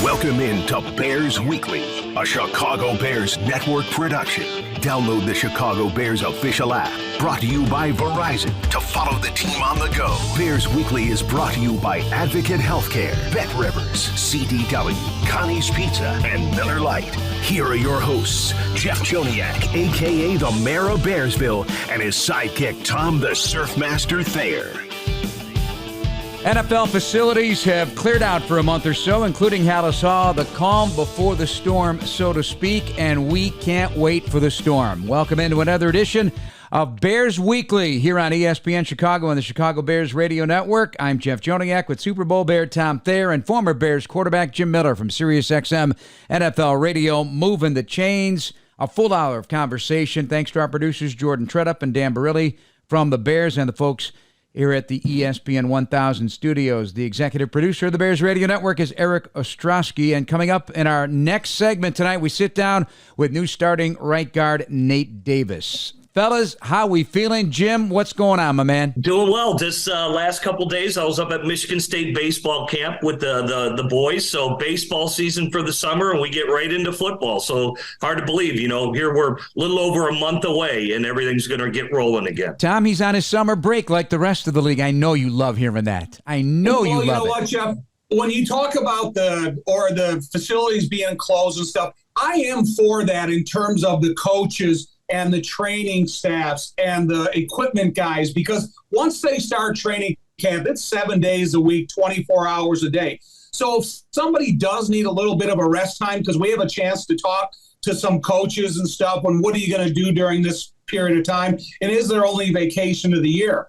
Welcome in to Bears Weekly, a Chicago Bears network production. Download the Chicago Bears official app, brought to you by Verizon, to follow the team on the go. Bears Weekly is brought to you by Advocate Healthcare, Bet Rivers, CDW, Connie's Pizza, and Miller Lite. Here are your hosts, Jeff Joniak, a.k.a. the Mayor of Bearsville, and his sidekick, Tom the Surfmaster Thayer. NFL facilities have cleared out for a month or so, including Hallis Hall, the calm before the storm, so to speak, and we can't wait for the storm. Welcome into another edition of Bears Weekly here on ESPN Chicago and the Chicago Bears Radio Network. I'm Jeff Joniak with Super Bowl Bear Tom Thayer and former Bears quarterback Jim Miller from SiriusXM NFL Radio, moving the chains. A full hour of conversation thanks to our producers Jordan Tredup and Dan Barilli from the Bears and the folks here at the ESPN 1000 studios. The executive producer of the Bears Radio Network is Eric Ostrowski. And coming up in our next segment tonight, we sit down with new starting right guard Nate Davis. Fellas, how we feeling? Jim, what's going on, my man? Doing well. This last couple days, I was up at Michigan State baseball camp with the boys. So baseball season for the summer, and we get right into football. So hard to believe, here we're a little over a month away, and everything's going to get rolling again. Tom, he's on his summer break like the rest of the league. I know you love hearing that. I know you love it. You know what, Jeff? When you talk about the facilities being closed and stuff, I am for that in terms of the coaches and the training staffs and the equipment guys, because once they start training camp, it's 7 days a week, 24 hours a day. So if somebody does need a little bit of a rest time, because we have a chance to talk to some coaches and stuff, and what are you going to do during this period of time? And is there only vacation of the year?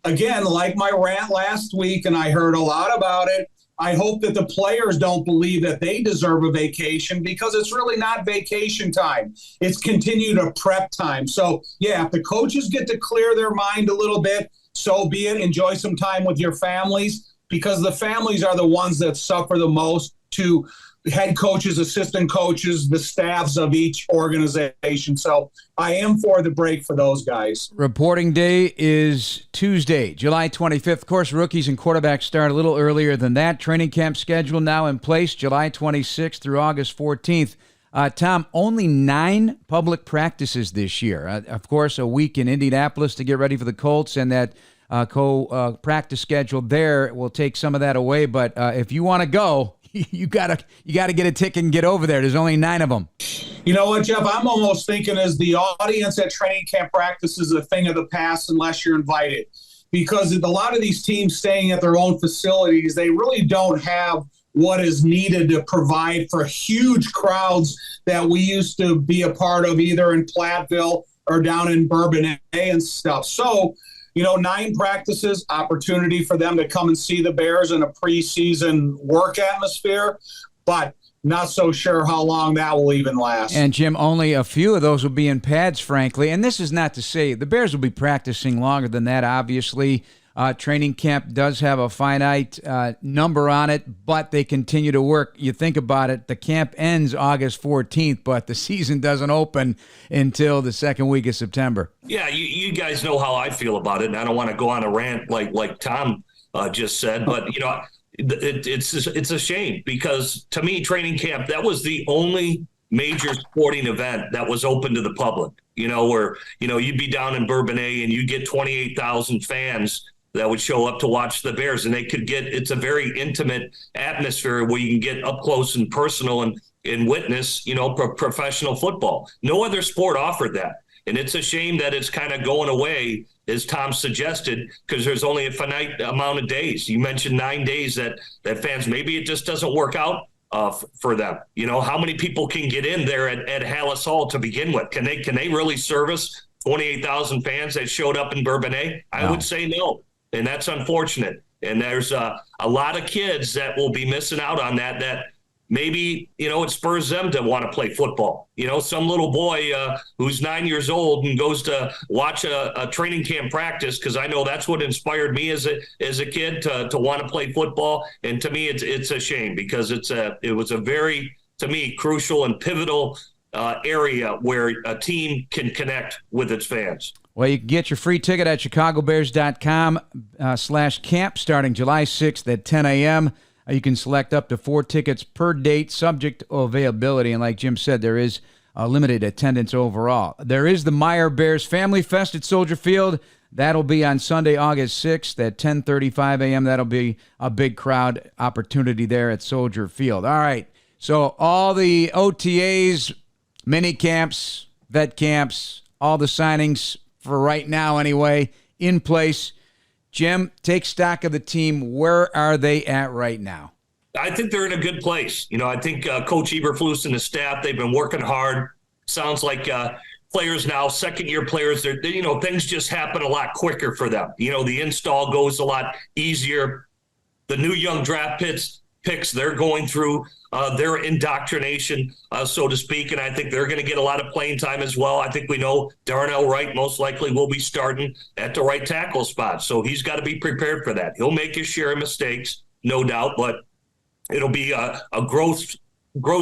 Again, like my rant last week, and I heard a lot about it, I hope that the players don't believe that they deserve a vacation, because it's really not vacation time. It's continued a prep time. So, yeah, if the coaches get to clear their mind a little bit, so be it. Enjoy some time with your families, because the families are the ones that suffer the most, to head coaches, assistant coaches, the staffs of each organization. So I am for the break for those guys. Reporting day is Tuesday, July 25th. Of course, rookies and quarterbacks start a little earlier than that. Training camp schedule now in place, July 26th through August 14th. Tom, only 9 public practices this year. Of course, a week in Indianapolis to get ready for the Colts, and that practice schedule there will take some of that away. But if you want to go, you gotta get a ticket and get over there. There's only 9 of them. You know what, Jeff? I'm almost thinking as the audience at training camp practice is a thing of the past unless you're invited, because a lot of these teams staying at their own facilities, they really don't have what is needed to provide for huge crowds that we used to be a part of, either in Platteville or down in Bourbonnais and stuff. So, 9 practices, opportunity for them to come and see the Bears in a preseason work atmosphere, but not so sure how long that will even last. And, Jim, only a few of those will be in pads, frankly. And this is not to say the Bears will be practicing longer than that, obviously. Training camp does have a finite number on it, but they continue to work. You think about it, the camp ends August 14th, but the season doesn't open until the second week of September. Yeah, you guys know how I feel about it, and I don't want to go on a rant like Tom just said, but, it's a shame, because to me, training camp, that was the only major sporting event that was open to the public, where, you'd be down in Bourbonnais and you get 28,000 fans that would show up to watch the Bears, and it's a very intimate atmosphere where you can get up close and personal and witness, professional football. No other sport offered that. And it's a shame that it's kind of going away, as Tom suggested, because there's only a finite amount of days. You mentioned 9 days that fans, maybe it just doesn't work out for them. How many people can get in there at Hallis Hall to begin with? Can they really service 28,000 fans that showed up in Bourbonnais? I would say no. And that's unfortunate. And there's a lot of kids that will be missing out on that maybe, it spurs them to want to play football. Some little boy who's 9 years old and goes to watch a training camp practice, because I know that's what inspired me as a kid to want to play football. And to me, it's a shame, because it was a very, to me, crucial and pivotal area where a team can connect with its fans. Well, you can get your free ticket at chicagobears.com/camp starting July 6th at 10 a.m. You can select up to 4 tickets per date, subject to availability. And like Jim said, there is limited attendance overall. There is the Meyer Bears Family Fest at Soldier Field. That'll be on Sunday, August 6th at 10:35 a.m. That'll be a big crowd opportunity there at Soldier Field. All right, so all the OTAs, mini camps, vet camps, all the signings for right now anyway, in place. Jim, take stock of the team. Where are they at right now? I think they're in a good place. I think Coach Eberflus and the staff, they've been working hard. Sounds like players now, second-year players, things just happen a lot quicker for them. The install goes a lot easier. The new young draft picks, they're going through their indoctrination, so to speak, and I think they're going to get a lot of playing time as well. I think we know Darnell Wright most likely will be starting at the right tackle spot, so he's got to be prepared for that. He'll make his share of mistakes, no doubt, but it'll be a growth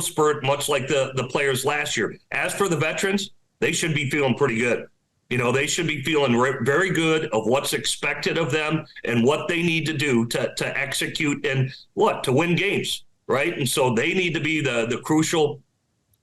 spurt, much like the players last year. As for the veterans, they should be feeling pretty good. They should be feeling very good of what's expected of them and what they need to do to execute and to win games, right? And so they need to be the crucial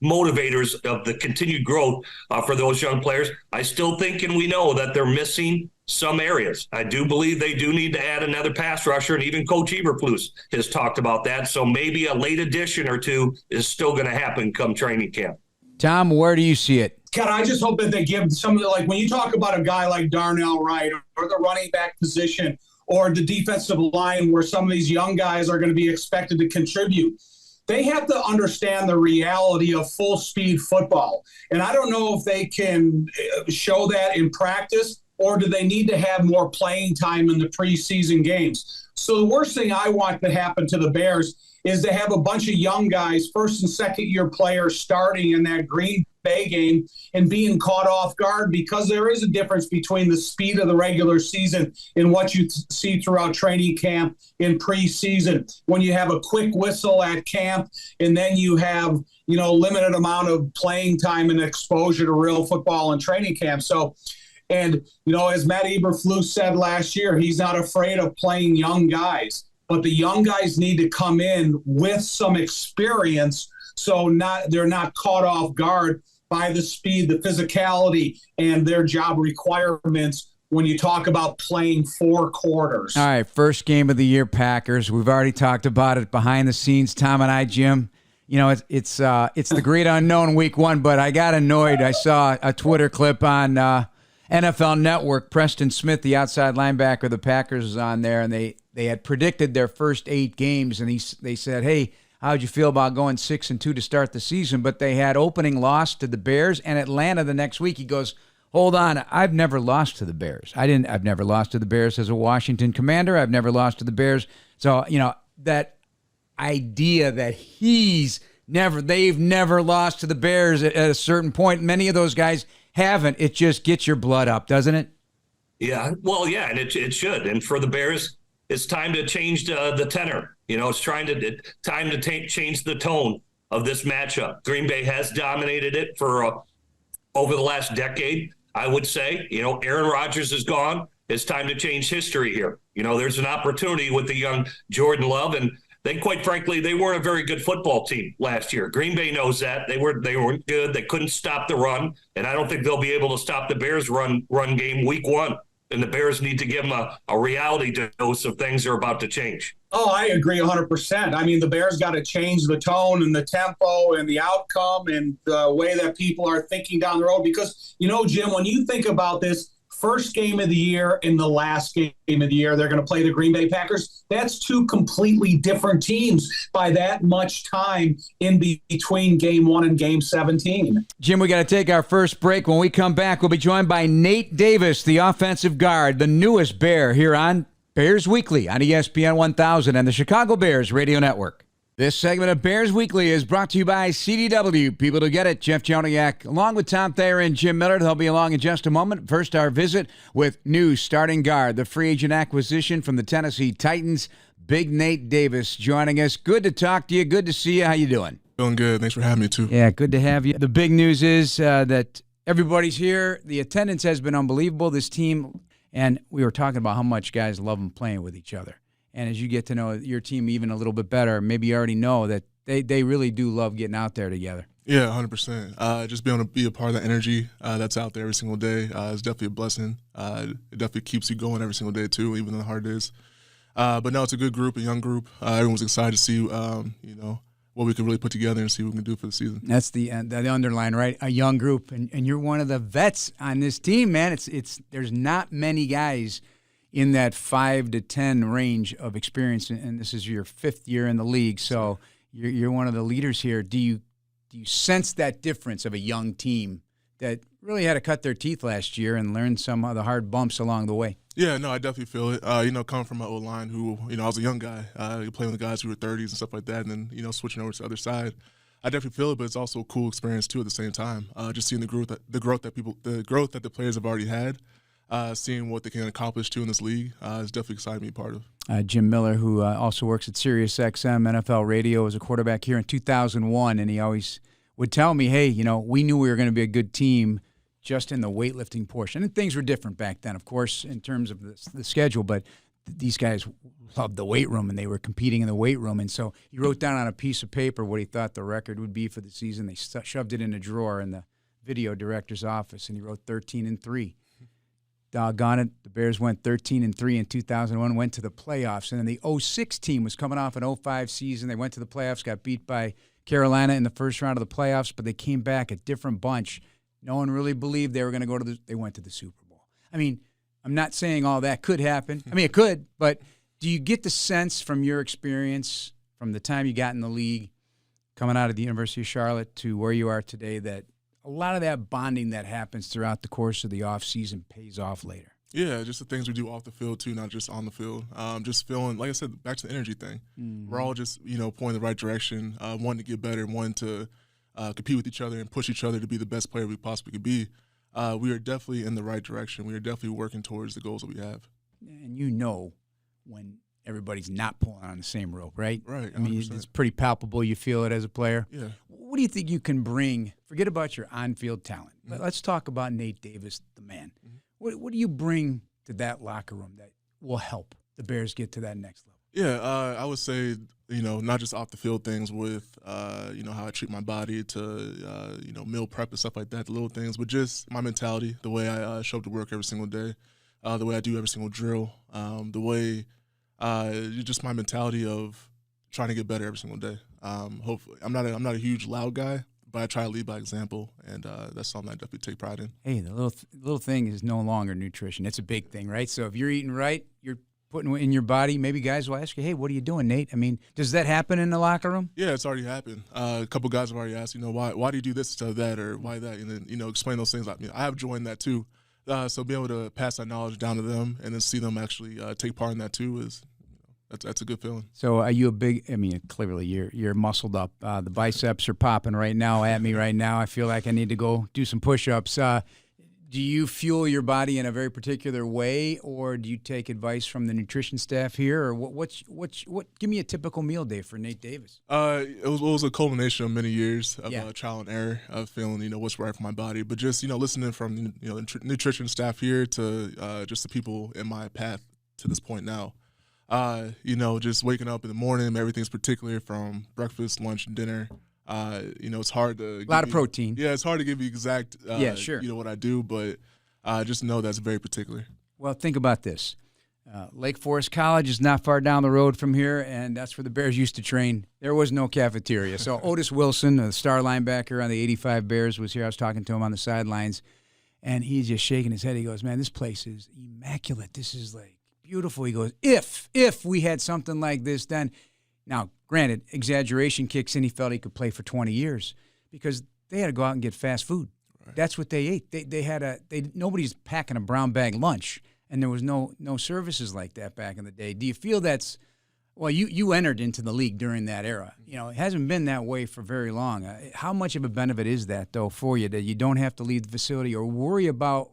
motivators of the continued growth for those young players. I still think and we know that they're missing some areas. I do believe they do need to add another pass rusher, and even Coach Eberflus has talked about that. So maybe a late addition or two is still going to happen come training camp. Tom, where do you see it? Ken, I just hope that they give some of the, like when you talk about a guy like Darnell Wright or the running back position or the defensive line where some of these young guys are going to be expected to contribute, they have to understand the reality of full speed football. And I don't know if they can show that in practice, or do they need to have more playing time in the preseason games? So the worst thing I want to happen to the Bears is to have a bunch of young guys, first and second year players starting in that Green Bay game and being caught off guard, because there is a difference between the speed of the regular season and what you see throughout training camp in preseason. When you have a quick whistle at camp and then you have, limited amount of playing time and exposure to real football in training camp. So, and, as Matt Eberflus said last year, he's not afraid of playing young guys. But the young guys need to come in with some experience, so they're not caught off guard by the speed, the physicality, and their job requirements when you talk about playing 4 quarters. All right, first game of the year, Packers. We've already talked about it behind the scenes, Tom and I, Jim. It's the great unknown week 1, but I got annoyed. I saw a Twitter clip on NFL Network. Preston Smith, the outside linebacker of the Packers, was on there, and they had predicted their first 8 games, and they said, hey, how'd you feel about going 6-2 to start the season? But they had opening loss to the Bears and Atlanta the next week. He goes, hold on, I've never lost to the Bears. I've never lost to the Bears as a Washington Commander. I've never lost to the Bears. So, that idea that they've never lost to the Bears at a certain point. Many of those guys haven't. It just gets your blood up, doesn't it? Yeah, well, yeah, and it should. And for the Bears, it's time to change the tenor. It's time to change the tone of this matchup. Green Bay has dominated it for over the last decade, I would say. Aaron Rodgers is gone. It's time to change history here. There's an opportunity with the young Jordan Love, and quite frankly, they weren't a very good football team last year. Green Bay knows that. They weren't good. They couldn't stop the run, and I don't think they'll be able to stop the Bears' run game week 1. And the Bears need to give them a reality dose of things are about to change. Oh, I agree 100%. I mean, the Bears got to change the tone and the tempo and the outcome and the way that people are thinking down the road. Because, Jim, when you think about this, first game of the year and the last game of the year, they're going to play the Green Bay Packers. That's 2 completely different teams by that much time in between game 1 and game 17. Jim, we got to take our first break. When we come back, we'll be joined by Nate Davis, the offensive guard, the newest Bear here on Bears Weekly on ESPN 1000 and the Chicago Bears Radio Network. This segment of Bears Weekly is brought to you by CDW. People to get it. Jeff Joniak, along with Tom Thayer and Jim Miller. They'll be along in just a moment. First, our visit with new starting guard, the free agent acquisition from the Tennessee Titans, Big Nate Davis, joining us. Good to talk to you. Good to see you. How you doing? Doing good. Thanks for having me, too. Yeah, good to have you. The big news is that everybody's here. The attendance has been unbelievable. This team, and we were talking about how much guys love them playing with each other. And as you get to know your team even a little bit better, maybe you already know that they really do love getting out there together. Yeah, 100%. Just being able to be a part of that energy that's out there every single day is definitely a blessing. It definitely keeps you going every single day too, even on the hard days. But no, it's a good group, a young group. Everyone's excited to see, what we can really put together and see what we can do for the season. That's the underline, right? A young group, and you're one of the vets on this team, man. It's there's not many guys in that 5 to 10 range of experience, and this is your 5th year in the league, so you're one of the leaders here. Do you sense that difference of a young team that really had to cut their teeth last year and learn some of the hard bumps along the way? Yeah, no, I definitely feel it. Coming from my old line, who I was a young guy, playing with guys who were 30s and stuff like that, and then switching over to the other side, I definitely feel it. But it's also a cool experience too at the same time. Just seeing the growth that the players have already had, seeing what they can accomplish too in this league is definitely exciting to be a part of. Jim Miller, who also works at Sirius XM NFL Radio, was a quarterback here in 2001, and he always would tell me, hey, we knew we were going to be a good team just in the weightlifting portion. And things were different back then, of course, in terms of the schedule, but these guys loved the weight room, and they were competing in the weight room. And so he wrote down on a piece of paper what he thought the record would be for the season. They shoved it in a drawer in the video director's office, and he wrote 13-3. Doggone it, the Bears went 13-3 in 2001, went to the playoffs. And then the 2006 team was coming off an 2005 season. They went to the playoffs, got beat by Carolina in the first round of the playoffs, but they came back a different bunch. No one really believed they were going to go to they went to the Super Bowl. I mean, I'm not saying all that could happen. I mean, it could, but do you get the sense from your experience from the time you got in the league, coming out of the University of Charlotte to where you are today, that a lot of that bonding that happens throughout the course of the offseason pays off later? Yeah, just the things we do off the field too, not just on the field. Just feeling, like I said, back to the energy thing. Mm-hmm. We're all just, pointing in the right direction, wanting to get better, wanting to compete with each other and push each other to be the best player we possibly could be. We are definitely in the right direction. We are definitely working towards the goals that we have. And when everybody's not pulling on the same rope, right? Right. 100%. I mean, it's pretty palpable. You feel it as a player. Yeah. What do you think you can bring? Forget about your on-field talent. Mm-hmm. Let's talk about Nate Davis, the man. Mm-hmm. What do you bring to that locker room that will help the Bears get to that next level? Yeah, I would say, not just off the field things with, how I treat my body to, meal prep and stuff like that, the little things, but just my mentality, the way I show up to work every single day, the way I do every single drill, the way just my mentality of trying to get better every single day. Hopefully, I'm not a huge loud guy, but I try to lead by example, and that's something I definitely take pride in. Hey, the little thing is no longer nutrition. It's a big thing, right? So if you're eating right, you're putting in your body, maybe guys will ask you, hey, what are you doing, Nate? I mean, does that happen in the locker room? Yeah, it's already happened. A couple guys have already asked, why do you do this instead of that, or why that? And then, explain those things. I have joined that too. So being able to pass that knowledge down to them and then see them actually take part in that too is that's a good feeling. So are you clearly you're muscled up. The biceps are popping right now at me right now. I feel like I need to go do some push-ups. Do you fuel your body in a very particular way, or do you take advice from the nutrition staff here, or what? Give me a typical meal day for Nate Davis. It was a culmination of many years of trial and error of feeling, what's right for my body, but just listening from the nutrition staff here to just the people in my path to this point now. Just waking up in the morning, everything's particular from breakfast, lunch, and dinner. It's hard to a lot of protein. Yeah, it's hard to give you exact. Sure. What I do, but just know that's very particular. Well, think about this. Lake Forest College is not far down the road from here, and that's where the Bears used to train. There was no cafeteria. So Otis Wilson, the star linebacker on the 85 Bears, was here. I was talking to him on the sidelines, and he's just shaking his head. He goes, man, this place is immaculate. This is like beautiful. He goes, if we had something like this then. Now, granted, exaggeration kicks in. He felt he could play for 20 years because they had to go out and get fast food. Right. That's what they ate. Nobody's packing a brown bag lunch, and there was no services like that back in the day. Do you feel that's – well, you entered into the league during that era. It hasn't been that way for very long. How much of a benefit is that, though, for you, that you don't have to leave the facility or worry about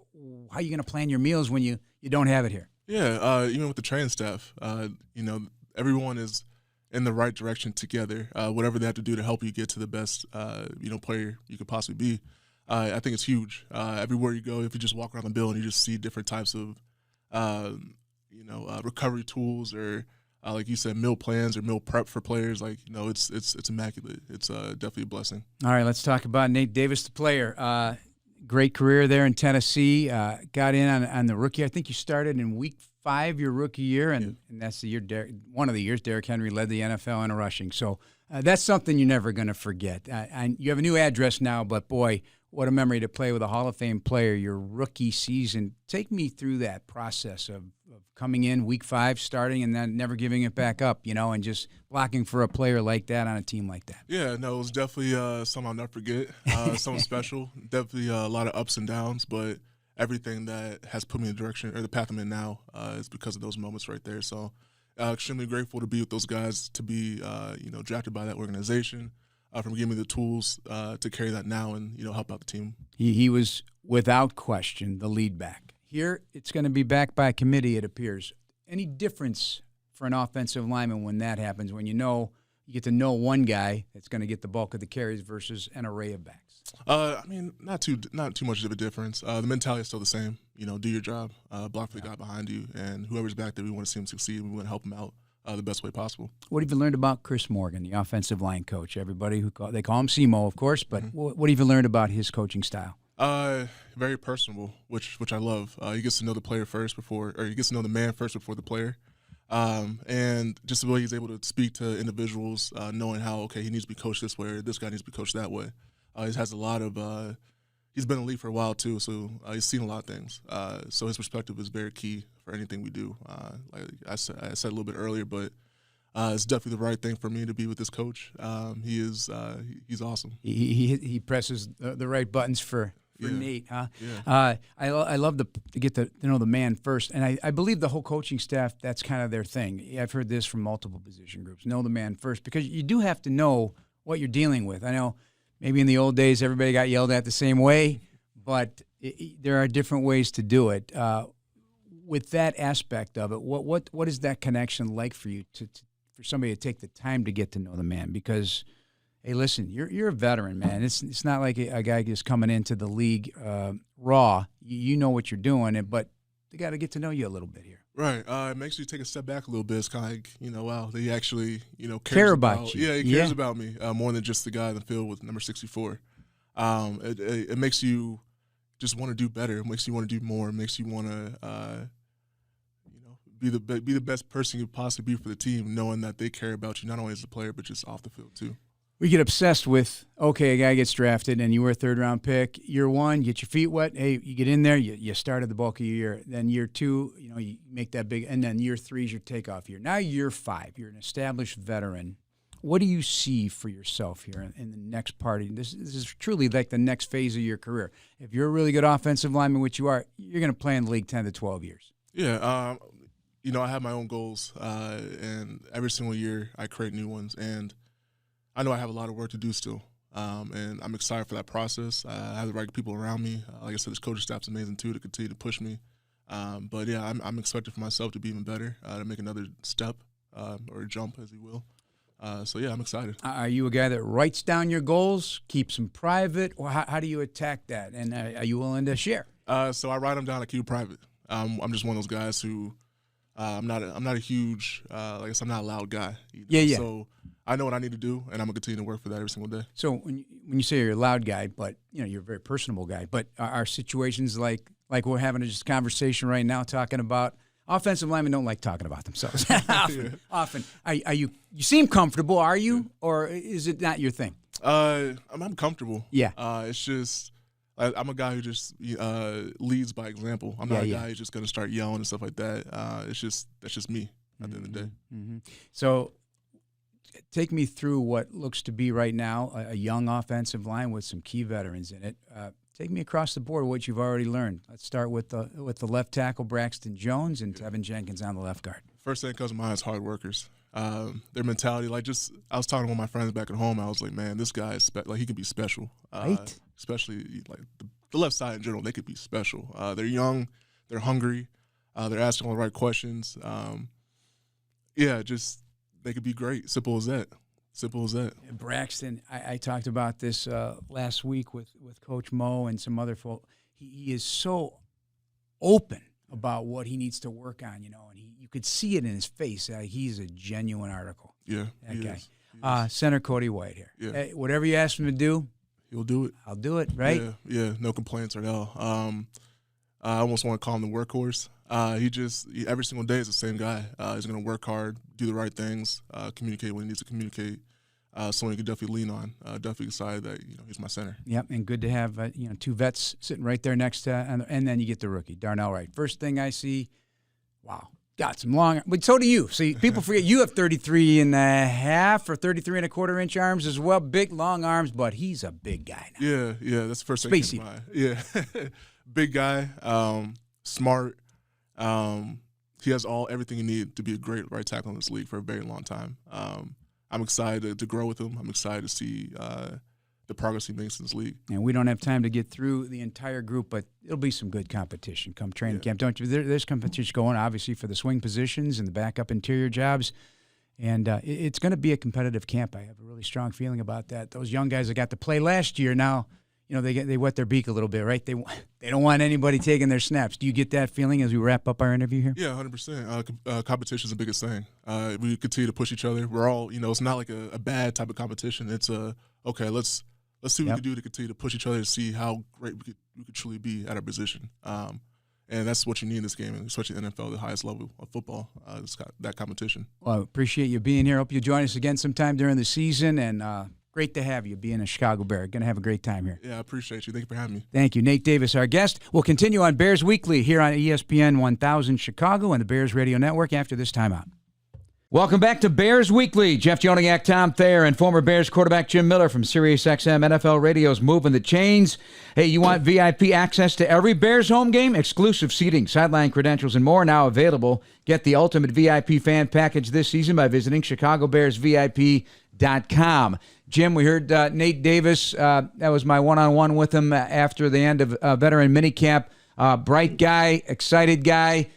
how you're going to plan your meals when you don't have it here? Yeah, even with the training staff, everyone is – in the right direction together, whatever they have to do to help you get to the best, player you could possibly be. I think it's huge. Everywhere you go, if you just walk around the building, you just see different types of, recovery tools or like you said, meal plans or meal prep for players. Like, it's immaculate. It's definitely a blessing. All right, let's talk about Nate Davis, the player. Great career there in Tennessee. Got in on the rookie. I think you started in week 5 your rookie year, and that's the year one of the years Derrick Henry led the NFL in rushing. So that's something you're never going to forget. You have a new address now, but boy, what a memory to play with a Hall of Fame player your rookie season. Take me through that process of coming in week 5, starting, and then never giving it back up, and just blocking for a player like that on a team like that. Yeah, no, it was definitely something I'll never forget. Something special. Definitely a lot of ups and downs, but everything that has put me in the direction or the path I'm in now is because of those moments right there. So extremely grateful to be with those guys, to be drafted by that organization, from giving me the tools to carry that now and help out the team. He was without question the lead back. Here it's going to be backed by a committee, it appears. Any difference for an offensive lineman when that happens, when you get to know one guy that's going to get the bulk of the carries versus an array of backs? Not too much of a difference. The mentality is still the same. Do your job, block for the guy behind you, and whoever's back there, we want to see him succeed. We want to help him out the best way possible. What have you learned about Chris Morgan, the offensive line coach? Everybody they call him SEMO, of course, but what have you learned about his coaching style? Very personable, which I love. He gets to know the player first he gets to know the man first before the player. And just the way he's able to speak to individuals, knowing how, he needs to be coached this way or this guy needs to be coached that way. He has a lot of he's been in the league for a while too, so he's seen a lot of things. So his perspective is very key for anything we do. Like I said a little bit earlier, but it's definitely the right thing for me to be with this coach. He's awesome. He presses the right buttons for Nate, huh? Yeah. I love to get to know the man first, and I believe the whole coaching staff, that's kind of their thing. I've heard this from multiple position groups, know the man first, because you do have to know what you're dealing with. I know maybe in the old days everybody got yelled at the same way, but there are different ways to do it. With that aspect of it, what is that connection like for you for somebody to take the time to get to know the man? Because hey, listen, you're a veteran, man. It's not like a guy just coming into the league raw. You know what you're doing, but they got to get to know you a little bit here. Right. It makes you take a step back a little bit. It's kind of like, wow, they actually, care about you. Yeah, he cares about me more than just the guy in the field with number 64. It makes you just want to do better. It makes you want to do more. It makes you want to, be the best person you could possibly be for the team, knowing that they care about you not only as a player but just off the field too. We get obsessed with, a guy gets drafted and you were a third-round pick. Year 1, get your feet wet. Hey, you get in there, you started the bulk of your year. Then year 2, you make that big, and then year 3 is your takeoff year. Now year 5, you're an established veteran. What do you see for yourself here in the next part? This is truly like the next phase of your career. If you're a really good offensive lineman, which you are, you're going to play in the league 10 to 12 years. Yeah, I have my own goals, and every single year I create new ones, and I know I have a lot of work to do still, and I'm excited for that process. I have the right people around me. Like I said, this coaching staff's amazing too to continue to push me. But yeah, I'm expecting for myself to be even better, to make another step or jump, as you will. So yeah, I'm excited. Are you a guy that writes down your goals, keeps them private, or how do you attack that? And are you willing to share? So I write them down. I keep it private. I'm just one of those guys who I'm not a huge like I said, I'm not a loud guy. Yeah. So I know what I need to do, and I'm gonna continue to work for that every single day. So when you say you're a loud guy, but you're a very personable guy, but are situations like we're having just a conversation right now talking about offensive linemen don't like talking about themselves often. Are you seem comfortable? Are you, or is it not your thing? I'm comfortable. Yeah. It's just I'm a guy who just leads by example. I'm not a guy who's just gonna start yelling and stuff like that. That's just me at the end of the day. Mm-hmm. So take me through what looks to be right now a young offensive line with some key veterans in it. Take me across the board what you've already learned. Let's start with the left tackle, Braxton Jones, and Tevin Jenkins on the left guard. First thing that comes to mind is hard workers. Their mentality, I was talking to one of my friends back at home. I was like, man, this guy is he can be special. Right. Especially like the left side in general, they could be special. They're young, they're hungry, they're asking all the right questions. They could be great. Simple as that. Braxton, I talked about this last week with Coach Mo and some other folk. He is so open about what he needs to work on, and you you could see it in his face. He's a genuine article. Yeah, that guy. He is. Center Cody White here. Yeah. Hey, whatever you ask him to do, he'll do it. I'll do it, right? Yeah, no complaints at all. I almost want to call him the workhorse. Every single day is the same guy. He's going to work hard, do the right things, communicate when he needs to communicate. Someone you can definitely lean on. Definitely decide that he's my center. Yep, and good to have two vets sitting right there next to, and then you get the rookie, Darnell Wright. First thing I see, wow, got some long, but so do you. See, people forget you have 33 and a half or 33 and a quarter inch arms as well, big long arms, but he's a big guy now. Yeah, that's the first thing. Spacey. Yeah, big guy, smart. He has everything you need to be a great right tackle in this league for a very long time. I'm excited to grow with him. I'm excited to see the progress he makes in this league. And we don't have time to get through the entire group, but it'll be some good competition come training camp. Don't you? There's competition going, obviously, for the swing positions and the backup interior jobs. And it's going to be a competitive camp. I have a really strong feeling about that. Those young guys that got to play last year now, they wet their beak a little bit, right? They don't want anybody taking their snaps. Do you get that feeling as we wrap up our interview here? Yeah, 100%. Competition is the biggest thing. We continue to push each other. We're all, it's not like a bad type of competition. It's okay, let's see what we can do to continue to push each other to see how great we could truly be at our position. And that's what you need in this game, especially the NFL, the highest level of football. It's got that competition. Well, I appreciate you being here. Hope you join us again sometime during the season, and great to have you being a Chicago Bear. Going to have a great time here. Yeah, I appreciate you. Thank you for having me. Thank you. Nate Davis, our guest. We'll continue on Bears Weekly here on ESPN 1000 Chicago and the Bears Radio Network after this timeout. Welcome back to Bears Weekly. Jeff Joniak, Tom Thayer, and former Bears quarterback Jim Miller from SiriusXM NFL Radio's Moving the Chains. Hey, you want VIP access to every Bears home game? Exclusive seating, sideline credentials, and more now available. Get the ultimate VIP fan package this season by visiting ChicagoBearsVIP.com. Jim, we heard Nate Davis. That was my one-on-one with him after the end of veteran minicamp. Bright guy, excited guy.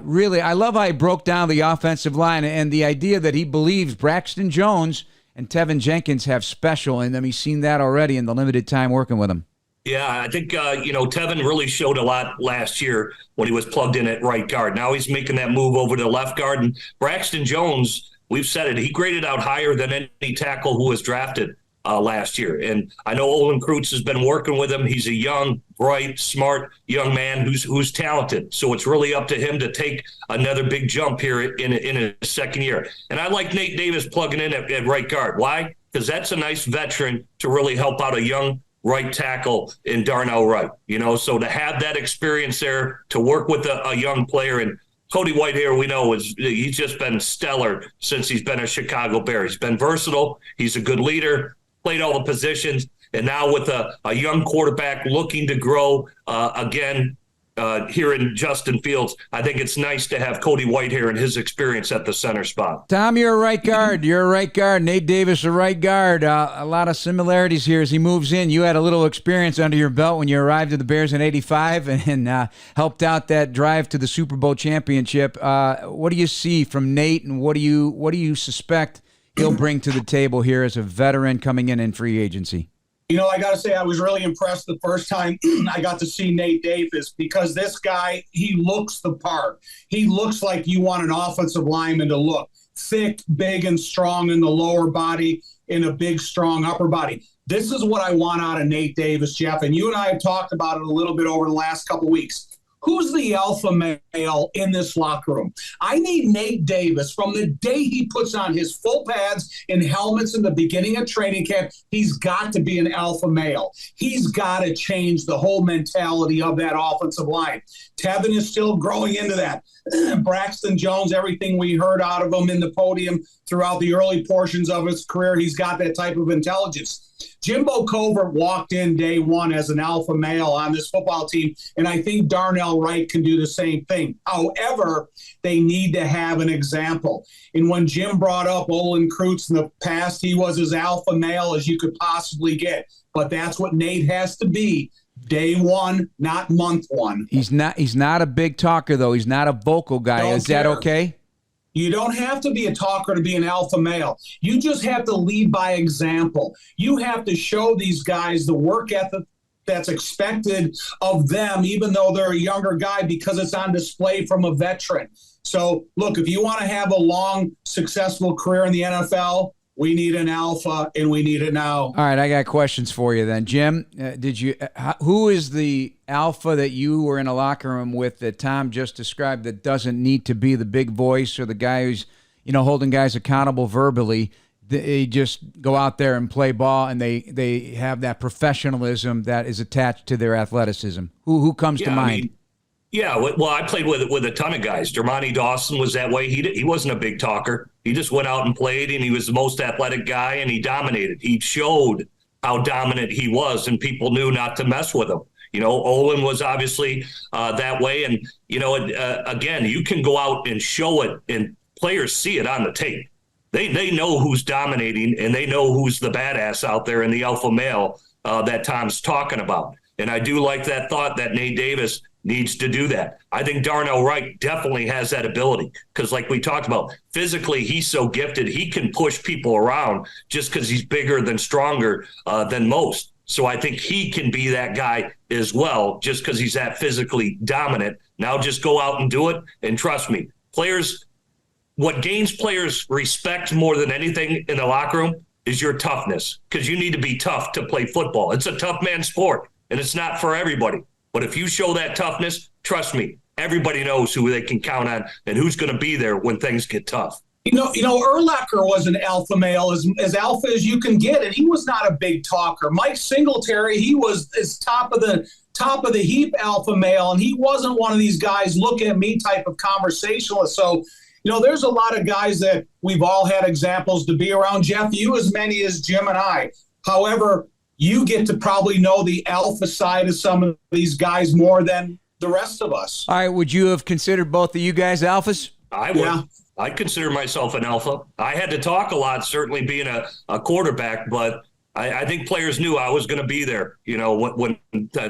Really, I love how he broke down the offensive line and the idea that he believes Braxton Jones and Tevin Jenkins have special in them. He's seen that already in the limited time working with him. Yeah, I think, Tevin really showed a lot last year when he was plugged in at right guard. Now he's making that move over to left guard. And Braxton Jones, we've said it, he graded out higher than any tackle who was drafted last year. And I know Olin Kreutz has been working with him. He's a young, bright, smart young man who's talented. So it's really up to him to take another big jump here in his second year. And I like Nate Davis plugging in at right guard. Why? Because that's a nice veteran to really help out a young right tackle in Darnell Wright. So to have that experience there, to work with a young player, and Cody Whitehair, we know, he's just been stellar since he's been a Chicago Bear. He's been versatile. He's a good leader, played all the positions, and now with a young quarterback looking to grow again here in Justin Fields, I think it's nice to have Cody Whitehair and his experience at the center spot. Tom, you're a right guard. Nate Davis, a right guard. A lot of similarities here as he moves in. You had a little experience under your belt when you arrived at the Bears in '85 and helped out that drive to the Super Bowl championship. What do you see from Nate, and what do you suspect he'll bring to the table here as a veteran coming in free agency? I got to say, I was really impressed the first time I got to see Nate Davis, because this guy, he looks the part. He looks like you want an offensive lineman to look. Thick, big, and strong in the lower body, in a big, strong upper body. This is what I want out of Nate Davis, Jeff. And you and I have talked about it a little bit over the last couple of weeks. Who's the alpha male in this locker room? I need Nate Davis from the day he puts on his full pads and helmets in the beginning of training camp. He's got to be an alpha male. He's got to change the whole mentality of that offensive line. Tevin is still growing into that. Braxton Jones, everything we heard out of him in the podium throughout the early portions of his career, he's got that type of intelligence. Jimbo Covert walked in day one as an alpha male on this football team, and I think Darnell Wright can do the same thing. However, they need to have an example. And when Jim brought up Olin Kreutz in the past, he was as alpha male as you could possibly get. But that's what Nate has to be. Day one, not month one. He's not a big talker, though. He's not a vocal guy. Is that okay? You don't have to be a talker to be an alpha male. You just have to lead by example. You have to show these guys the work ethic that's expected of them, even though they're a younger guy, because it's on display from a veteran. So, look, if you want to have a long, successful career in the NFL, we need an alpha, and we need it now. All right, I got questions for you then. Jim, who is the alpha that you were in a locker room with that Tom just described that doesn't need to be the big voice or the guy who's, holding guys accountable verbally? They just go out there and play ball, and they have that professionalism that is attached to their athleticism. Who comes to mind? Well, I played with a ton of guys. Dermontti Dawson was that way. He wasn't a big talker. He just went out and played, and he was the most athletic guy, and he dominated. He showed how dominant he was, and people knew not to mess with him. Olin was obviously that way. And, again, you can go out and show it, and players see it on the tape. They know who's dominating, and they know who's the badass out there in the alpha male that Tom's talking about. And I do like that thought that Nate Davis needs to do that. I think Darnell Wright definitely has that ability because, like we talked about, physically he's so gifted. He can push people around just because he's bigger than stronger than most. So I think he can be that guy as well just because he's that physically dominant. Now just go out and do it. And trust me, what gains players respect more than anything in the locker room is your toughness, because you need to be tough to play football. It's a tough man sport, and it's not for everybody. But if you show that toughness, trust me, everybody knows who they can count on and who's going to be there when things get tough. Urlacher was an alpha male, as alpha as you can get, and he was not a big talker. Mike Singletary, he was as top of the heap alpha male, and he wasn't one of these guys look at me type of conversationalist. So, there's a lot of guys that we've all had examples to be around. Jeff, you as many as Jim and I. However, you get to probably know the alpha side of some of these guys more than the rest of us. All right, would you have considered both of you guys alphas? I would. Yeah. I consider myself an alpha. I had to talk a lot, certainly being a quarterback, but I think players knew I was going to be there, when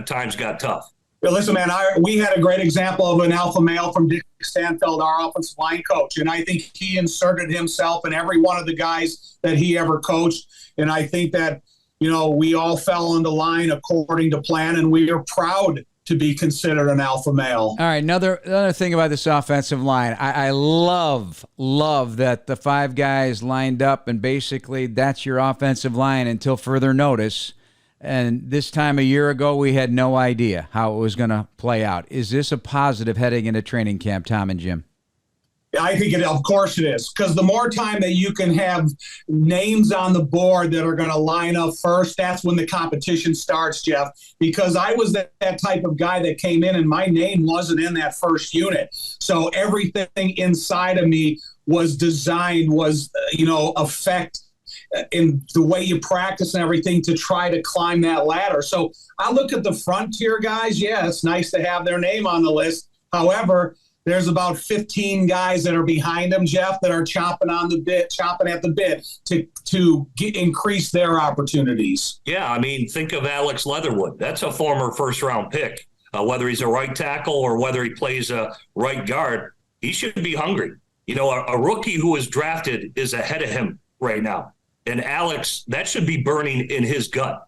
times got tough. Yeah, listen, man, we had a great example of an alpha male from Dick Stanfield, our offensive line coach, and I think he inserted himself in every one of the guys that he ever coached, and I think that, we all fell into line according to plan, and we are proud to be considered an alpha male. All right, another thing about this offensive line, I love that the five guys lined up, and basically that's your offensive line until further notice. And this time a year ago, we had no idea how it was going to play out. Is this a positive heading into training camp, Tom and Jim? I think of course it is, because the more time that you can have names on the board that are going to line up first, that's when the competition starts, Jeff, because I was that type of guy that came in and my name wasn't in that first unit. So everything inside of me was designed, affect in the way you practice and everything to try to climb that ladder. So I look at the frontier guys. Yeah, it's nice to have their name on the list. However, there's about 15 guys that are behind them, Jeff, that are chomping at the bit to increase their opportunities. Yeah, I mean, think of Alex Leatherwood. That's a former first-round pick. Whether he's a right tackle or whether he plays a right guard, he should be hungry. A rookie who was drafted is ahead of him right now. And Alex, that should be burning in his gut.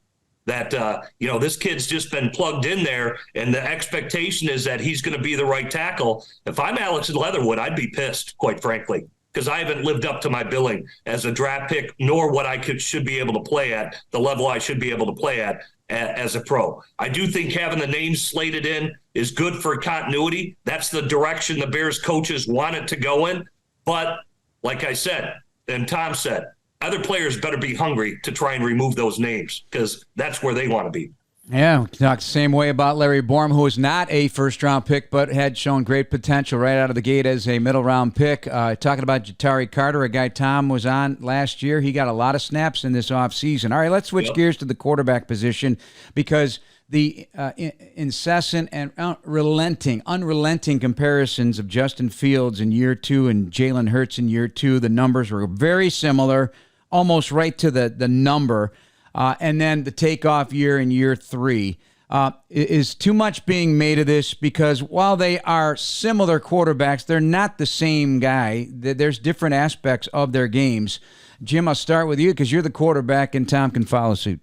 That, this kid's just been plugged in there, and the expectation is that he's going to be the right tackle. If I'm Alex Leatherwood, I'd be pissed, quite frankly, because I haven't lived up to my billing as a draft pick, nor what I should be able to play at, the level I should be able to play at as a pro. I do think having the names slated in is good for continuity. That's the direction the Bears coaches want it to go in. But like I said, and Tom said, other players better be hungry to try and remove those names because that's where they want to be. Yeah, we talk the same way about Larry Borum, who was not a first-round pick but had shown great potential right out of the gate as a middle-round pick. Talking about Jatari Carter, a guy Tom was on last year. He got a lot of snaps in this offseason. All right, let's switch gears to the quarterback position because the incessant and unrelenting comparisons of Justin Fields in year 2 and Jalen Hurts in year 2, the numbers were very similar, almost right to the number. And then the takeoff year in year 3. Is too much being made of this because while they are similar quarterbacks, they're not the same guy. There's different aspects of their games. Jim, I'll start with you because you're the quarterback and Tom can follow suit.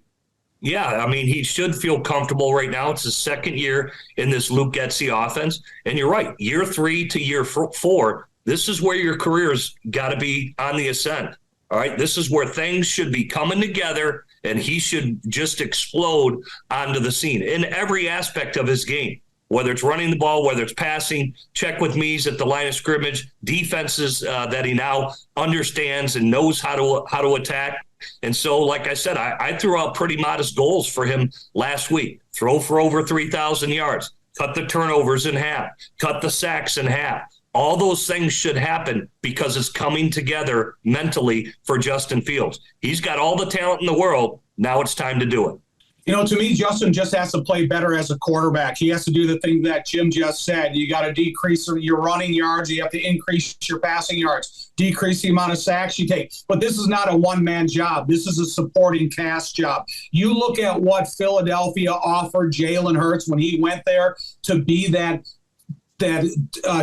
Yeah, I mean, he should feel comfortable right now. It's his second year in this Luke Getsy offense. And you're right, year 3 to year 4, this is where your career's got to be on the ascent. All right, this is where things should be coming together, and he should just explode onto the scene in every aspect of his game, whether it's running the ball, whether it's passing, check with me's at the line of scrimmage, defenses that he now understands and knows how to attack. And so, like I said, I threw out pretty modest goals for him last week. Throw for over 3,000 yards, cut the turnovers in half, cut the sacks in half. All those things should happen because it's coming together mentally for Justin Fields. He's got all the talent in the world. Now it's time to do it. You know, to me, Justin just has to play better as a quarterback. He has to do the thing that Jim just said. You got to decrease your running yards. You have to increase your passing yards, decrease the amount of sacks you take. But this is not a one-man job. This is a supporting cast job. You look at what Philadelphia offered Jalen Hurts when he went there to be that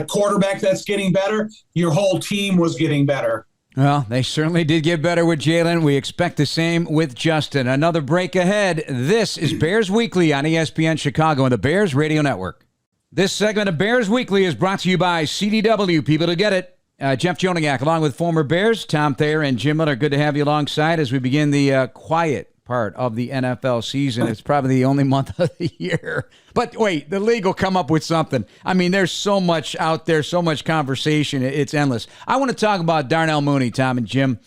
quarterback that's getting better. Your whole team was getting better. Well, they certainly did get better with Jalen. We expect the same with Justin. Another break ahead. This is Bears Weekly on ESPN Chicago and the Bears Radio Network. This segment of Bears Weekly is brought to you by CDW. People to get it. Jeff Joniak, along with former Bears, Tom Thayer and Jim Miller. Good to have you alongside as we begin the quiet part of the NFL season. It's probably the only month of the year. But wait, the league will come up with something. I mean, there's so much out there, so much conversation. It's endless. I want to talk about Darnell Mooney, Tom and Jim.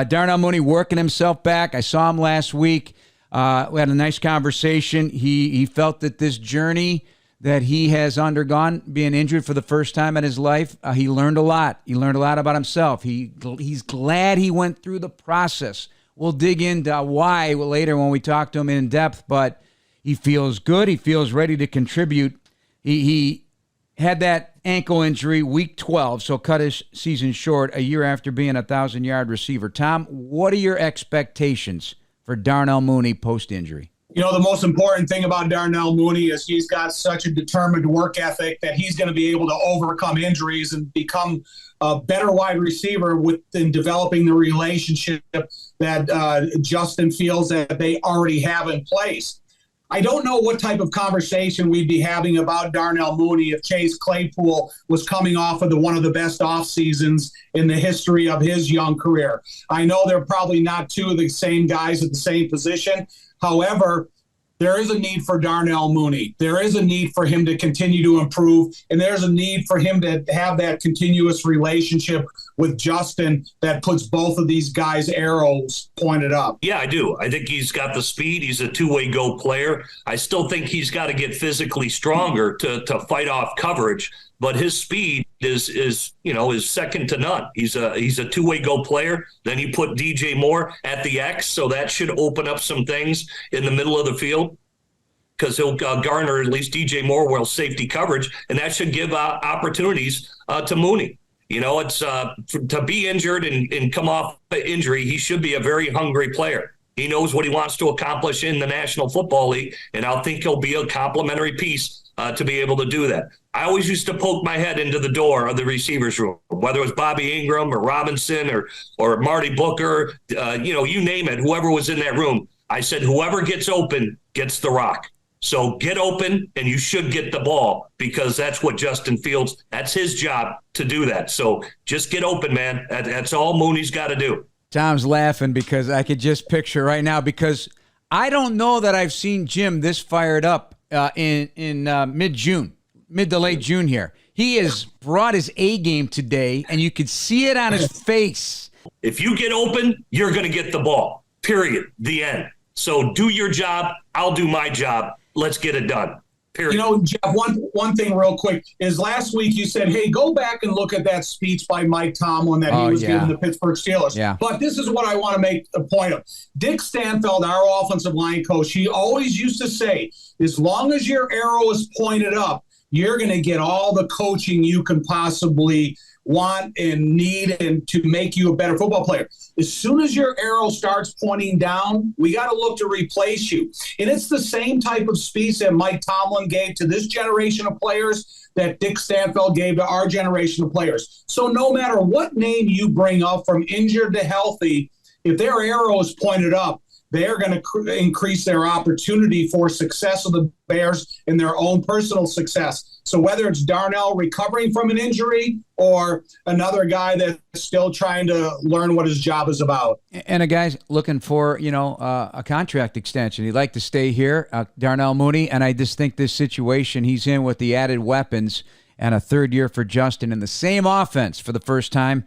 Darnell Mooney working himself back. I saw him last week. We had a nice conversation. He felt that this journey that he has undergone, being injured for the first time in his life, he learned a lot. He learned a lot about himself. He's glad he went through the process. We'll dig into why later when we talk to him in depth, but he feels good. He feels ready to contribute. He had that ankle injury week 12, so cut his season short a year after being a 1,000-yard receiver. Tom, what are your expectations for Darnell Mooney post-injury? You know, the most important thing about Darnell Mooney is he's got such a determined work ethic that he's going to be able to overcome injuries and become a better wide receiver in developing the relationship that Justin feels that they already have in place. I don't know what type of conversation we'd be having about Darnell Mooney if Chase Claypool was coming off of one of the best off seasons in the history of his young career. I know they're probably not two of the same guys at the same position. However, there is a need for Darnell Mooney. There is a need for him to continue to improve, and there's a need for him to have that continuous relationship with Justin that puts both of these guys' arrows pointed up. Yeah, I do. I think he's got the speed. He's a two-way go player. I still think he's got to get physically stronger to fight off coverage, but his speed is second to none. He's a two-way go player. Then you put DJ Moore at the X, so that should open up some things in the middle of the field because he'll garner at least DJ Moore well safety coverage, and that should give opportunities to Mooney. You know, it's to be injured and come off injury, he should be a very hungry player. He knows what he wants to accomplish in the National Football League, and I think he'll be a complimentary piece to be able to do that. I always used to poke my head into the door of the receivers room, whether it was Bobby Ingram or Robinson or Marty Booker, you name it, whoever was in that room. I said, whoever gets open gets the rock. So get open, and you should get the ball because that's what Justin Fields, that's his job to do that. So just get open, man. That's all Mooney's got to do. Tom's laughing because I could just picture right now because I don't know that I've seen Jim this fired up in mid-June, mid to late June here. He has brought his A game today, and you could see it on his face. If you get open, you're going to get the ball, period, the end. So do your job. I'll do my job. Let's get it done. Period. You know, Jeff, one thing real quick is last week you said, hey, go back and look at that speech by Mike Tomlin that he was giving the Pittsburgh Steelers. Yeah. But this is what I want to make a point of. Dick Stanfeld, our offensive line coach, he always used to say, as long as your arrow is pointed up, you're going to get all the coaching you can possibly want and need and to make you a better football player. As soon as your arrow starts pointing down, we got to look to replace you. And it's the same type of speech that Mike Tomlin gave to this generation of players that Dick Stanfeld gave to our generation of players. So no matter what name you bring up from injured to healthy, if their arrow is pointed up, they're going to increase their opportunity for success of the Bears in their own personal success. So whether it's Darnell recovering from an injury or another guy that's still trying to learn what his job is about. And a guy's looking for, a contract extension. He'd like to stay here, Darnell Mooney, and I just think this situation he's in with the added weapons and a third year for Justin in the same offense for the first time,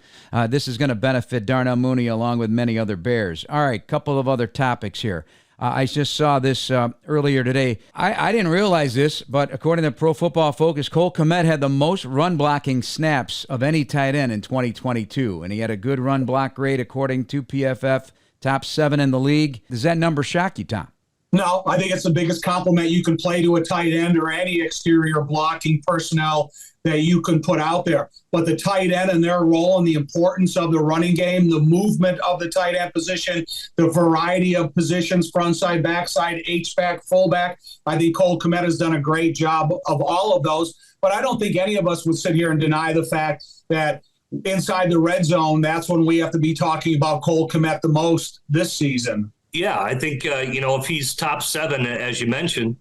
this is going to benefit Darnell Mooney along with many other Bears. All right, couple of other topics here. I just saw this earlier today. I didn't realize this, but according to Pro Football Focus, Cole Kmet had the most run-blocking snaps of any tight end in 2022, and he had a good run block rate according to PFF, top 7 in the league. Does that number shock you, Tom? No, I think it's the biggest compliment you can play to a tight end or any exterior blocking personnel that you can put out there. But the tight end and their role and the importance of the running game, the movement of the tight end position, the variety of positions, front side, backside, H-back, fullback, I think Cole Kmet has done a great job of all of those. But I don't think any of us would sit here and deny the fact that inside the red zone, that's when we have to be talking about Cole Kmet the most this season. Yeah, I think, if he's top 7, as you mentioned,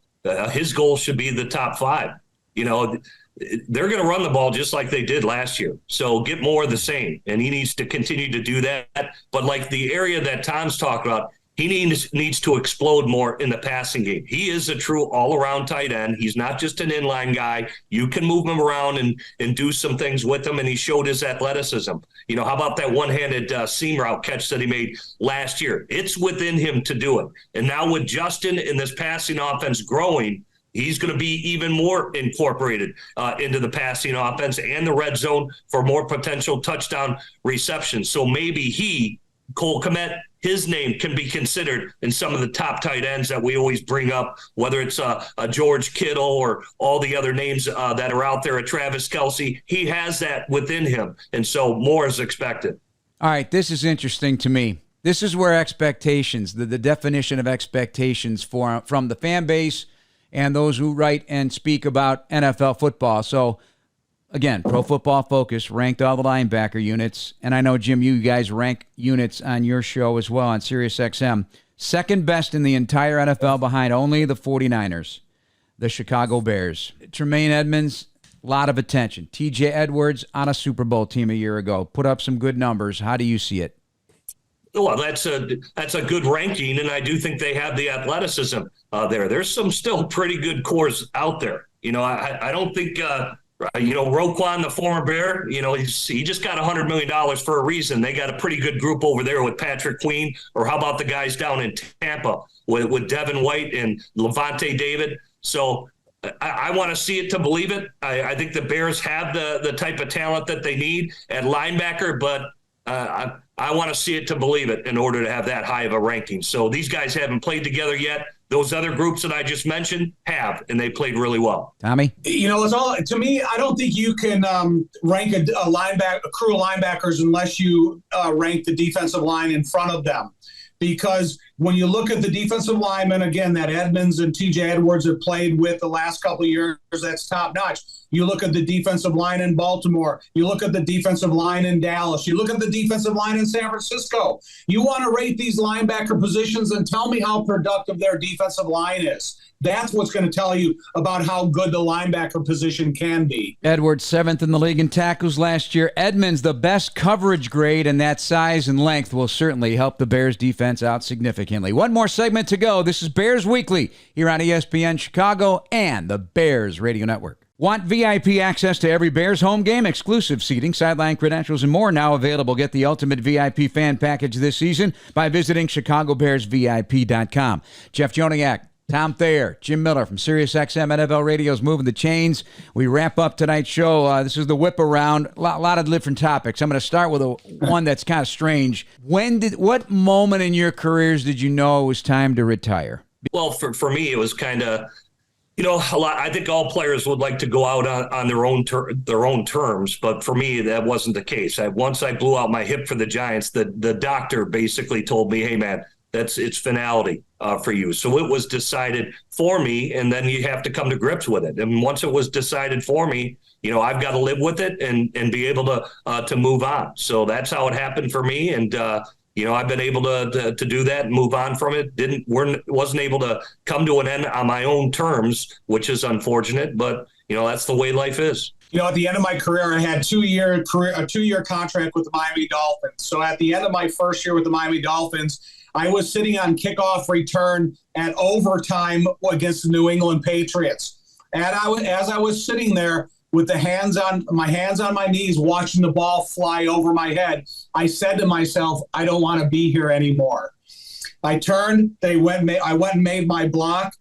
his goal should be the top 5. They're going to run the ball just like they did last year. So get more of the same, and he needs to continue to do that. But like the area that Tom's talked about, he needs to explode more in the passing game. He is a true all-around tight end. He's not just an inline guy. You can move him around and do some things with him, and he showed his athleticism. How about that one-handed seam route catch that he made last year? It's within him to do it. And now with Justin and this passing offense growing, he's going to be even more incorporated into the passing offense and the red zone for more potential touchdown receptions. So maybe Cole Kmet, his name can be considered in some of the top tight ends that we always bring up, whether it's a George Kittle or all the other names that are out there, a Travis Kelce. He has that within him, and so more is expected. All right, this is interesting to me. This is where expectations, the definition of expectations from the fan base and those who write and speak about NFL football. So, again, Pro Football Focus ranked all the linebacker units, and I know, Jim, you guys rank units on your show as well on SiriusXM. Second best in the entire NFL behind only the 49ers, the Chicago Bears. Tremaine Edmonds, a lot of attention. TJ Edwards on a Super Bowl team a year ago, put up some good numbers. How do you see it? Well, that's a good ranking, and I do think they have the athleticism there. There's some still pretty good cores out there. I don't think Roquan, the former Bear, he just got $100 million for a reason. They got a pretty good group over there with Patrick Queen, or how about the guys down in Tampa with Devin White and Levante David? So I want to see it to believe it. I think the Bears have the type of talent that they need at linebacker, but I want to see it to believe it in order to have that high of a ranking. So these guys haven't played together yet. Those other groups that I just mentioned have, and they played really well. Tommy? It's all, to me, I don't think you can rank a crew of linebackers unless you rank the defensive line in front of them. Because when you look at the defensive linemen, again, that Edmonds and TJ Edwards have played with the last couple of years, that's top notch. You look at the defensive line in Baltimore. You look at the defensive line in Dallas. You look at the defensive line in San Francisco. You want to rate these linebacker positions and tell me how productive their defensive line is. That's what's going to tell you about how good the linebacker position can be. Edwards, 7th in the league in tackles last year. Edmonds, the best coverage grade, and that size and length will certainly help the Bears defense out significantly. One more segment to go. This is Bears Weekly here on ESPN Chicago and the Bears Radio Network. Want VIP access to every Bears home game, exclusive seating, sideline credentials, and more now available. Get the ultimate VIP fan package this season by visiting ChicagoBearsVIP.com. Jeff Joniak, Tom Thayer, Jim Miller from SiriusXM NFL Radio's Moving the Chains. We wrap up tonight's show. This is the whip around. A lot of different topics. I'm going to start with one that's kind of strange. What moment in your careers did you know it was time to retire? Well, for me, it was kind of, a lot. I think all players would like to go out on their own terms, but for me, that wasn't the case. Once I blew out my hip for the Giants, the doctor basically told me, "Hey, man, it's finality for you." So it was decided for me, and then you have to come to grips with it. And once it was decided for me, I've got to live with it and be able to move on. So that's how it happened for me. And I've been able to do that and move on from it. Wasn't able to come to an end on my own terms, which is unfortunate, but that's the way life is. At the end of my career, I had a 2-year contract with the Miami Dolphins. So at the end of my first year with the Miami Dolphins, I was sitting on kickoff return at overtime against the New England Patriots. And as I was sitting there with my hands on my knees, watching the ball fly over my head, I said to myself, I don't want to be here anymore. I turned, I went and made my block,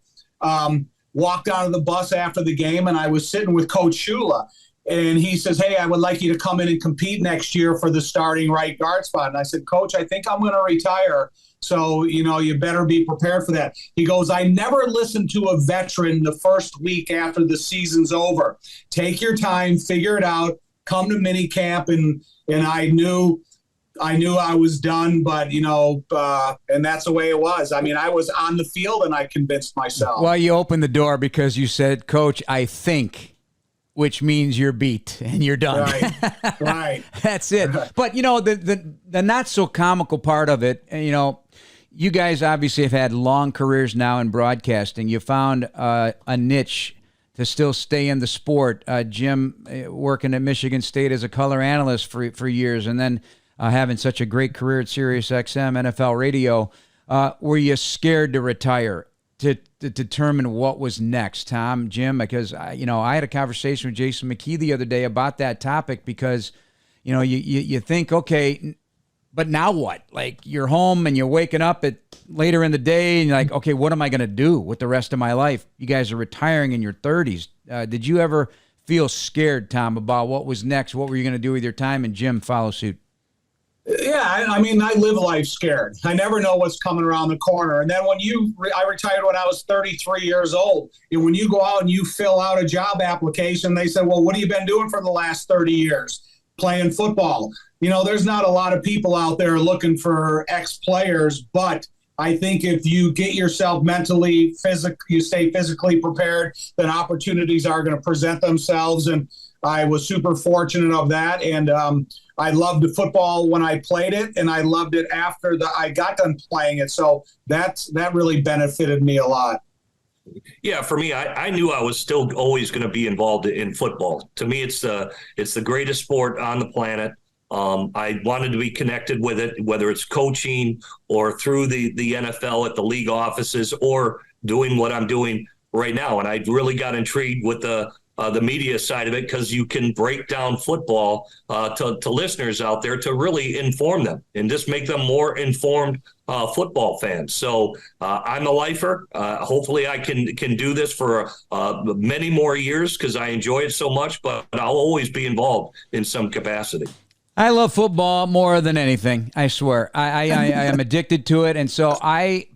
walked out of the bus after the game, and I was sitting with Coach Shula. And he says, hey, I would like you to come in and compete next year for the starting right guard spot. And I said, Coach, I think I'm going to retire. So, you better be prepared for that. He goes, I never listen to a veteran the first week after the season's over. Take your time, figure it out, come to minicamp. And I knew I was done, but, and that's the way it was. I mean, I was on the field and I convinced myself. Well, you opened the door because you said, Coach, I think, which means you're beat and you're done. Right. That's it. But, the not so comical part of it, you guys obviously have had long careers now in broadcasting. You found a niche to still stay in the sport. Jim working at Michigan State as a color analyst for years, and then having such a great career at SiriusXM, NFL radio. Were you scared to retire to determine what was next, Tom, Jim? Because, I had a conversation with Jason McKee the other day about that topic because, you think, okay, but now what? Like, you're home and you're waking up later in the day and you're like, okay, what am I going to do with the rest of my life? You guys are retiring in your 30s. Did you ever feel scared, Tom, about what was next? What were you going to do with your time? And Jim, follow suit. Yeah, I mean, I live life scared. I never know what's coming around the corner. And then I retired when I was 33 years old. And when you go out and you fill out a job application, they say, well, what have you been doing for the last 30 years? Playing football. There's not a lot of people out there looking for ex-players, but I think if you get yourself mentally, you stay physically prepared, then opportunities are going to present themselves. And I was super fortunate of that. And I loved the football when I played it, and I loved it after I got done playing it. So that really benefited me a lot. Yeah, for me, I knew I was still always going to be involved in football. To me, it's the greatest sport on the planet. I wanted to be connected with it, whether it's coaching or through the NFL at the league offices or doing what I'm doing right now. And I really got intrigued with the media side of it because you can break down football to listeners out there to really inform them and just make them more informed football fans. So I'm a lifer. Hopefully I can do this for many more years because I enjoy it so much, but I'll always be involved in some capacity. I love football more than anything, I swear. I am addicted to it. And so I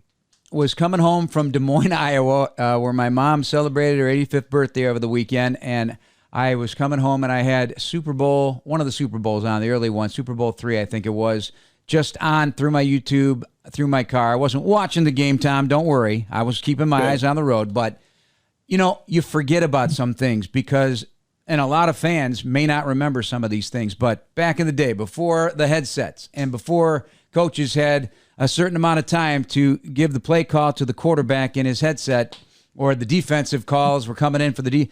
was coming home from Des Moines, Iowa, where my mom celebrated her 85th birthday over the weekend. And I was coming home and I had Super Bowl, one of the Super Bowls on, the early one, Super Bowl III, I think it was, just on through my YouTube, through my car. I wasn't watching the game, Tom. Don't worry. I was keeping my eyes on the road. But, you forget about some things because, and a lot of fans may not remember some of these things, but back in the day, before the headsets and before coaches had a certain amount of time to give the play call to the quarterback in his headset, or the defensive calls were coming in for you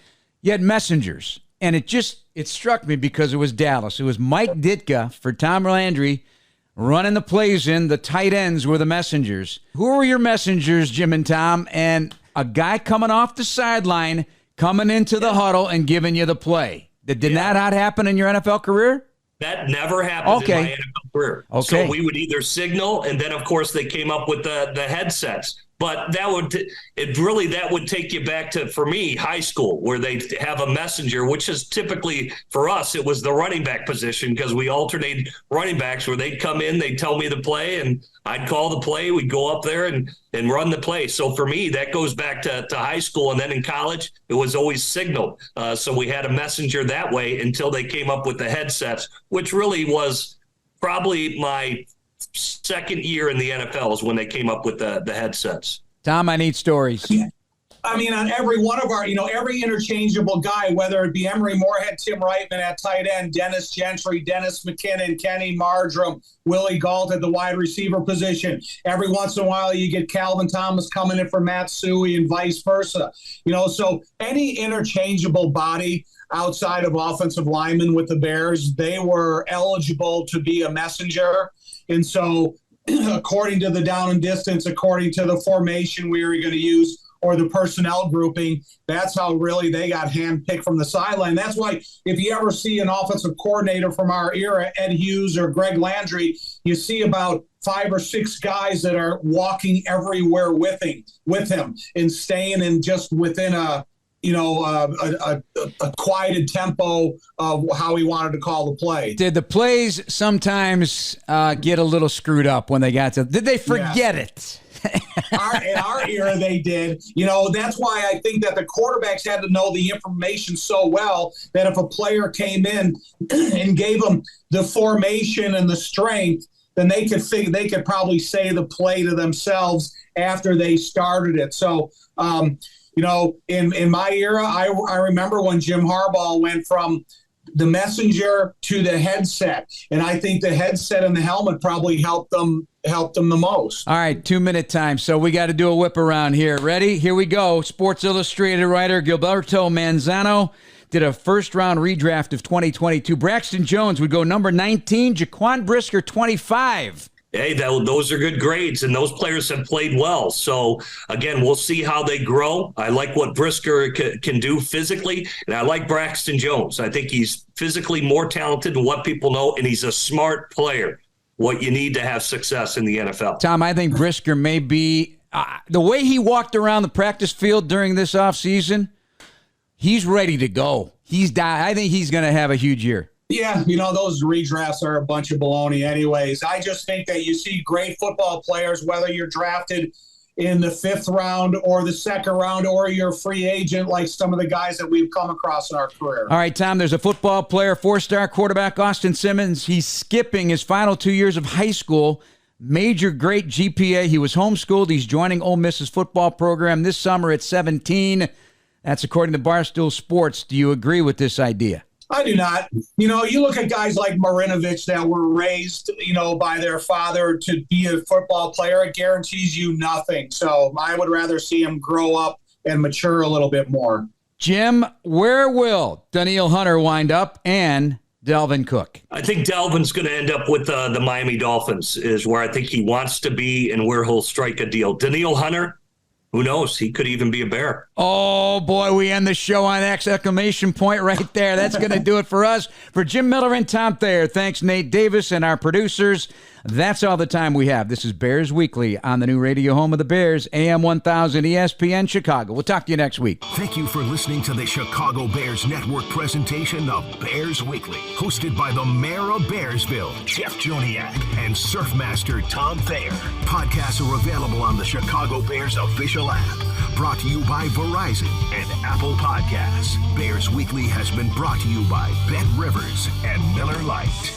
had messengers. And it struck me because it was Dallas. It was Mike Ditka for Tom Landry running the plays in. The tight ends were the messengers. Who were your messengers, Jim and Tom? And a guy coming off the sideline, coming into the huddle and giving you the play. Did that not happen in your NFL career? That never happened in my NFL career. Okay. So we would either signal, and then, of course, they came up with the headsets. But that would take you back to, for me, high school, where they have a messenger, which is typically, for us, it was the running back position because we alternated running backs where they'd come in, they'd tell me the play, and I'd call the play. We'd go up there and run the play. So for me, that goes back to high school. And then in college, it was always signaled. So we had a messenger that way until they came up with the headsets, which really was probably my second year in the NFL is when they came up with the headsets. Tom, I need stories. I mean, on every one of our, every interchangeable guy, whether it be Emery Moorhead, Tim Reitman at tight end, Dennis Gentry, Dennis McKinnon, Kenny Marjoram, Willie Galt at the wide receiver position. Every once in a while, you get Calvin Thomas coming in for Matt Suhey and vice versa. So any interchangeable body outside of offensive linemen with the Bears, they were eligible to be a messenger. And so according to the down and distance, according to the formation we were going to use, or the personnel grouping, that's how really they got handpicked from the sideline. That's why if you ever see an offensive coordinator from our era, Ed Hughes or Greg Landry, you see about 5 or 6 guys that are walking everywhere with him and staying in just within a quieted tempo of how he wanted to call the play. Did the plays sometimes get a little screwed up when they got to? Did they forget it? In our era, they did. That's why I think that the quarterbacks had to know the information so well that if a player came in and gave them the formation and the strength, then they could probably say the play to themselves after they started it. So, in my era, I remember when Jim Harbaugh went from the messenger to the headset, and I think the headset and the helmet probably helped them the most. All right, 2-minute time, so we got to do a whip around here. Ready? Here we go. Sports Illustrated writer Gilberto Manzano did a first-round redraft of 2022. Braxton Jones would go number 19, Jaquan Brisker 25. Hey, those are good grades, and those players have played well. So, again, we'll see how they grow. I like what Brisker can do physically, and I like Braxton Jones. I think he's physically more talented than what people know, and he's a smart player, what you need to have success in the NFL. Tom, I think Brisker may be the way he walked around the practice field during this offseason, he's ready to go. I think he's going to have a huge year. Yeah, those redrafts are a bunch of baloney anyways. I just think that you see great football players, whether you're drafted in the 5th round or the 2nd round, or you're a free agent like some of the guys that we've come across in our career. All right, Tom, there's a football player, 4-star quarterback Austin Simmons. He's skipping his final 2 years of high school. Major great GPA. He was homeschooled. He's joining Ole Miss's football program this summer at 17. That's according to Barstool Sports. Do you agree with this idea? I do not. You look at guys like Marinovich that were raised, by their father to be a football player. It guarantees you nothing. So I would rather see him grow up and mature a little bit more. Jim, where will Danielle Hunter wind up and Dalvin Cook? I think Dalvin's going to end up with the Miami Dolphins is where I think he wants to be and where he'll strike a deal. Danielle Hunter, who knows? He could even be a Bear. Oh, boy, we end the show on exclamation point right there. That's going to do it for us. For Jim Miller and Tom Thayer, thanks, Nate Davis, and our producers. That's all the time we have. This is Bears Weekly on the new radio home of the Bears, AM 1000 ESPN Chicago. We'll talk to you next week. Thank you for listening to the Chicago Bears Network presentation of Bears Weekly, hosted by the Mayor of Bearsville, Jeff Joniak, and Surfmaster Tom Thayer. Podcasts are available on the Chicago Bears official app. Brought to you by Verizon and Apple Podcasts. Bears Weekly has been brought to you by Bet Rivers and Miller Lite.